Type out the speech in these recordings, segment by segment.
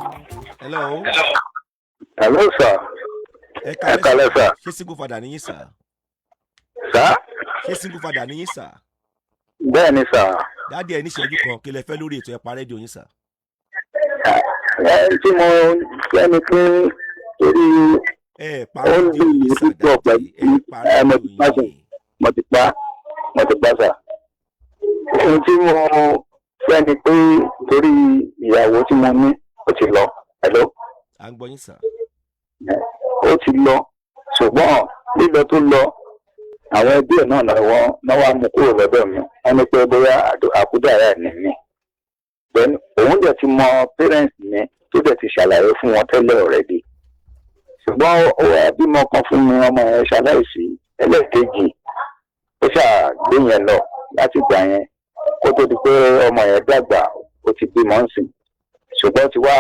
Hello. Hello, sir. Ẹ Ẹ kálẹ́, sà. sir. Ṣé single father ni yín sà? Sir? Ṣé single father ni yín sà? Bẹ́ẹ̀ ni, sir. Dáàdi ẹ níṣẹ́jú kan kí lẹ fẹ́ lórí ètò ẹ̀pá rédíò yín sà. Tí mo fẹ́ ni pé torí Ẹ pa ó ń rédíò bí yín sà púpọ̀ dáàdi. Ẹ pẹ̀lú pa mo rédíò ti pa sir. yín. Mo ti pa, sir. Ohun tí mo fẹ́ ni pé torí ìyàwó tí mo ní ó ti lọ. Hello? À ń gbọ́ yín sà. Ó ti lọ. Ṣùgbọ́n lílọ tó lọ, àwọn ẹbí ẹ̀ náà náà wá mú kúrò lọ́dọ̀ mi. Wọ́n ní pé bóyá àkúdàáyà ni mí. Then òun dẹ̀ ti mọ parents mi tó dẹ̀ ti ṣàlàyé fún wọn tẹ́lẹ̀ already. Ṣùgbọ́n ó wá bímọ kan fún mi, ọmọ yẹn ṣaláìsí ẹlẹ́ẹ̀kejì. Ó ṣàgbé yẹn lọ láti gbà yẹn kó tó di pé ọmọ yẹn dàgbà ó ti bímọ ń sìn. Ṣùgbọ́n ti wá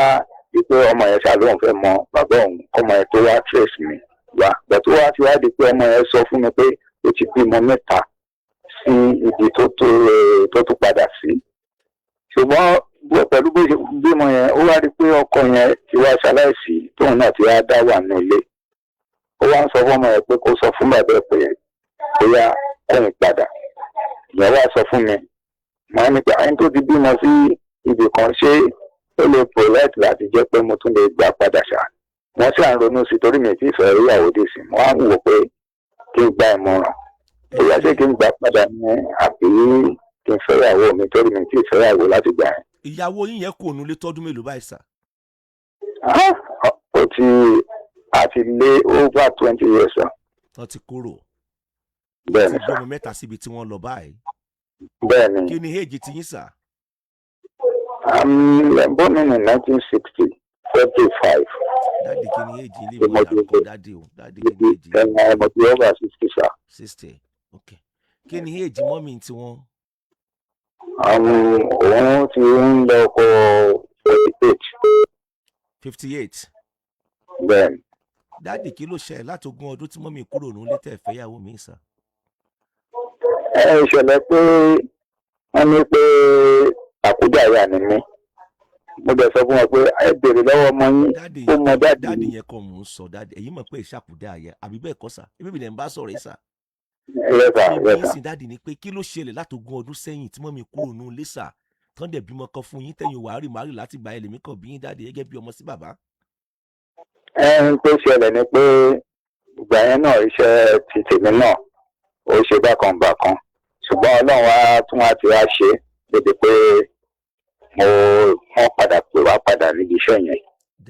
di pé ọmọ yẹn ṣàlóhùn fẹ́ mọ bàbá òun, ọmọ yẹn tó wá trace mi wá. Ìgbà tó wá ti wá di pé ọmọ yẹn sọ fún mi pé ó ti bímọ mẹ́ta sí ibi tó tó padà sí. Ṣùgbọ́n pẹ̀lú bó ṣe bímọ yẹn, ó wá rí pé ọkọ yẹn ti wá ṣaláìsí tóun náà ti wá dá wà ní ilé. Ó wá ń sọ fún ọmọ yẹn pé kó sọ fún bàbá ẹ̀ pé bóyá kóun padà. Ìyẹn wá sọ fún mi. Màá ní pé ẹni tó ti bímọ sí ibì kan ṣé ó lè prolect láti jẹ́ pé mo tún lè gbà padà ṣá. Wọ́n sì à ń ronú sí torí mi ti fẹ́ rí ìyàwó dé sí. Wọ́n á wò pé kí n gba ìmọ̀ràn. Bóyá ṣé kí n gbà padà ní àbí kí n fẹ́ ìyàwó mi torí mi ti fẹ́ ìyàwó láti gbà yẹn. Ìyàwó yín yẹn kò nulẹ̀ tọ́dún mélòó báyìí sà? Ó ti àti lé over 20 years sir. Wọ́n ti kúrò. Bẹ́ẹ̀ni Ti sir. gbọ́mọ mẹ́ta síbi tí wọ́n lọ báyìí. Bẹ́ẹ̀ni. Kí ni éèjì ti yín sà? Born in 1960, 45. Dáàdi kí ni éèjì ilé ìwé àkọ́kọ́ dáàdi o? Dáàdi kí ni éèjì? Mo ti over 60 sir. 60. Ok. Kí ni éèjì mọ́mì tí wọ́n? Òun ti ń lọ kọ 48. 58. Bẹ́ẹ̀ni. Dáàdi kí ló ṣẹlẹ̀ láti ogún ọdún tí mọ́mì kúrò nílé tẹ̀ fẹ́yàwó mi sà? Ìṣẹ̀lẹ̀ pé wọ́n ní pé àkúdàáyà ni mí. Mo dẹ̀ sọ fún wọn pé ẹ béèrè lọ́wọ́ ọmọ yín ó mọ dáàdì dáàdi mi. yẹn kọ́ mò ń sọ dáàdi ẹ̀yin mọ̀ pé ìṣàkúdà àyà àbí bẹ́ẹ̀ kọ́ sà ebi bìlẹ̀ ń bá sọ̀rọ̀ yìí sà. Èmi sì dáàdi ni pé kí ló ṣẹlẹ̀ láti ogún ọdún sẹ́yìn tí mọ́mì kúrò nílé sà tán dẹ̀ bímọ kan fún yín tẹ̀yìn wàhálì màálì láti gba ẹlẹ́mí kan bí yín dáàdi gẹ́gẹ́ bí ọmọ sí bàbá. Ẹn tó ṣẹlẹ̀ ni pé ìgbà yẹn náà iṣẹ́ ti tèmi náà ó ṣe bákan ṣùgbọ́n Ọlọ́run á tún wá ti wá ṣe débi pé wọ́n padà pè wá padà níbi iṣẹ́ yẹn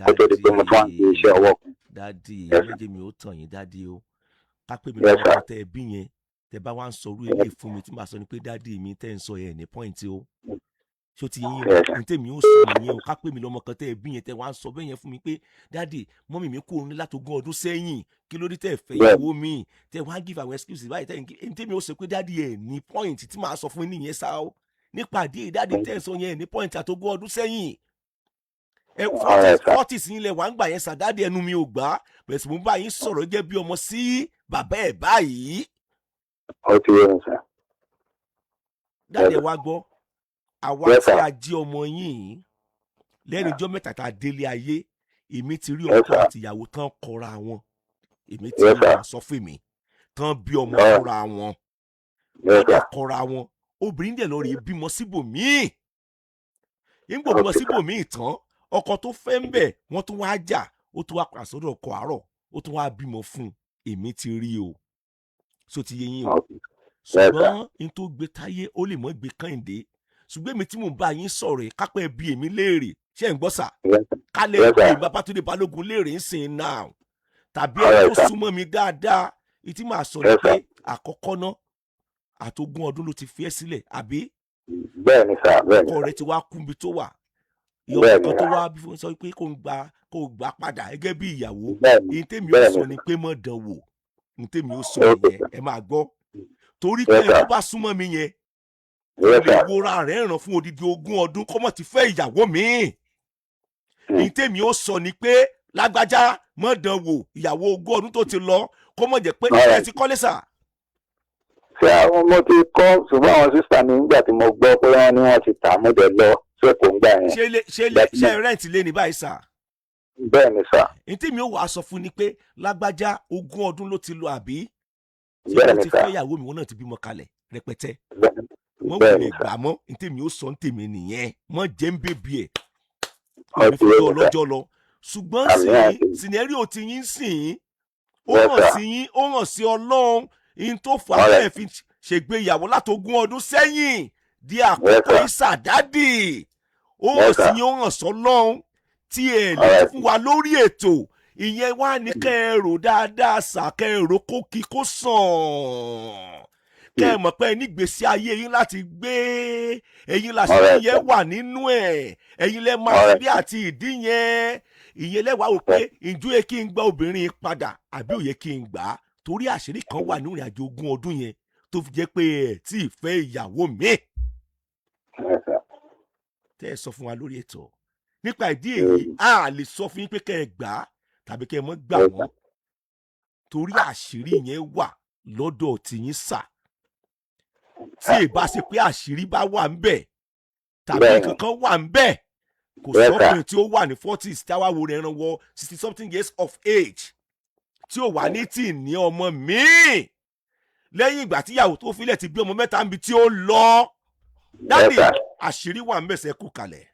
kó tó di pé mo tún wá ń gbé iṣẹ́ ọwọ́ kan. Dáàdi ẹlẹ́jẹ̀ mi ò tàn yín dáàdi o kápẹ́ mi lọ́wọ́ tẹ ẹ bí yẹn tẹ bá wá ń sọrú ilé fún mi tí màá sọ ni pé dáàdi mi tẹ́ ń sọ yẹn ní pọ́ìntì o ṣó ti yín o ní tèmi ó sọ nìyẹn o kápẹ́ mi lọ́mọ kan tẹ́ ẹ bí yẹn tẹ wá ń sọ bẹ́ẹ̀ yẹn fún mi pé dáàdi mọ́mì mi kúrò ní látogún ọdún sẹ́yìn kí ló dé tẹ́ fẹ́ ìyàwó mi tẹ́ wá give àwọn excuses báyìí tẹ́ ní tèmi ó sọ pé dáàdi ẹ̀ ní pọ́ìntì tí màá sọ fún yín nìyẹn sá o nípa àdé dáàdi tẹ́ ń sọ yẹn ní pọ́ìntì àtogún ọdún sẹ́yìn fọ́tì sí ilẹ̀ wà ń gbà yẹn sàdáàdì ẹnu mi ò gbà bẹ̀rẹ̀ sì mú bá yín sọ̀rọ̀ jẹ́ bí ọmọ sí bàbá ẹ̀ báyìí. Ó ti yé mi sà. Dáàdì ẹ wá gbọ́ àwa tí a jí ọmọ yín lẹ́nu ọjọ́ mẹ́ta tá a délé ayé èmi ti rí ọkọ àti ìyàwó tán kọra wọn èmi ti rí wọn sọ fún mi tán bí ọmọ kọra wọn wọ́n kọra wọn obìnrin dẹ̀ lọ rèé bímọ síbòmíì nígbà bímọ síbòmíì tán ọkọ tó fẹ́ ń bẹ̀ wọ́n tún wá jà ó tún wá padà sọ́dọ̀ ọkọ àárọ̀ ó tún wá bímọ fún un èmi ti rí o so ti yé yín o ṣùgbọ́n n tó gbé táyé ó lè mọ́ gbé kàìndé ṣùgbọ́n èmi tí mò ń bá yín sọ̀rọ̀ ẹ̀ kápẹ́ bí èmi léèrè ṣé ń gbọ́ sà kálẹ̀ bí Babátúndé Balógun léèrè ń sìn náà tàbí ẹni tó súnmọ́ mi dáadáa ìtí màá sọ ni pé àkọ́kọ́ náà àtogún ọdún ló ti fi ẹ́ sílẹ̀ àbí bẹ́ẹ̀ni sà bẹ́ẹ̀ni ọkọ rẹ ti wá kúbi tó wà ìyọ̀kọ̀ kan tó wá bí fún sọ pé kò gbà padà gẹ́gẹ́ bí ìyàwó èyí tèmi ó sọ ni pé mọ̀ dán wò ní tèmi ó sọ yẹn ẹ máa gbọ́ torí pé tó bá súnmọ́ mi yẹn lè wora rẹ̀ ràn fún odidi 20 ọdún kọ́mọ̀ ti fẹ́ ìyàwó mi èyí tèmi ó sọ ni pé lágbájá mọ̀ dán wò ìyàwó 20 ọdún tó ti lọ kọ́mọ̀ jẹ́ pé ẹ ti kọ́lé sà. Ṣé àwọn ọmọ ti kọ́ ṣùgbọ́n àwọn sísà mi nígbà tí mo gbọ́ pé wọ́n ní wọ́n ti tà mọ́ dẹ̀ lọ sẹ́kọ̀ọ́ ń gbà yẹn. ṣe rẹ́ǹtì lé ní báyìí sà. bẹ́ẹ̀ ni sà. ní tí mi ò wá sọ fún ni pé lágbájá 20 ọdún ló ti lọ àbí. bẹ́ẹ̀ ni ṣé sà. wọ́n ti fẹ́ ìyàwó mi wọ́n náà ti bímọ kalẹ̀ rẹpẹtẹ. wọ́n wò lè gbà mọ́ ní tí mi ò sọ ní tèmi nìyẹn mọ́ jẹ́ ń bèbí ẹ̀. òbí fún ọlọ́jọ́ lọ. ṣùgbọ́n sinẹ́ríò ti yín sìn ó hàn sí Ọlọ́run in tó fà á bẹ́ẹ̀ fi ṣègbéyàwó látogún ọdún sẹ́yìn di àkókò ìsàdádì ó hàn sí yín ó hàn sọ́lọ́run tí ẹ lè fún wa lórí ètò ìyẹn wá ní kẹ́ ẹ rò dáadáa sà kẹ́ ẹ rò kó kí kó sàn kẹ́ ẹ mọ̀ pé nígbèsí ayé yín láti gbé ẹ̀yin làṣẹ yẹn wà nínú ẹ̀ ẹ̀yin lẹ́ máa ṣe bí àti ìdí yẹn ìyẹn lẹ́wàá wò pé ǹjọ́ yẹ kí n gba obìnrin padà àbí ò yẹ kí n gbà á torí àṣírí kan wà nínú ìrìnàjò 20 ọdún yẹn tó fi jẹ́ pé ẹ̀ tí ì fẹ́ ìyàwó mi. tẹ́ ẹ sọ fún wa lórí ètò nípa ìdí èyí a lè sọ fún yín pé kẹ́ ẹ gbà á tàbí kẹ́ ẹ mọ́ gbà wọ́n torí àṣírí yẹn wà lọ́dọ̀ tìyín sà tí ì bá ṣe pé àṣírí bá wà ń bẹ̀ tàbí nǹkan kan wà ń bẹ̀ kò sọ́kùnrin tí ó wà ní 40s tí a wá wo rẹ̀ ràn wọ 60-something years of age tí ò wá ní tí ì ní ọmọ míì lẹ́yìn ìgbà tí ìyàwó tó filẹ̀ ti bí ọmọ 3 níbi tí ó lọ dádì àṣírí wà ń bẹ̀ sẹ́kù kalẹ̀.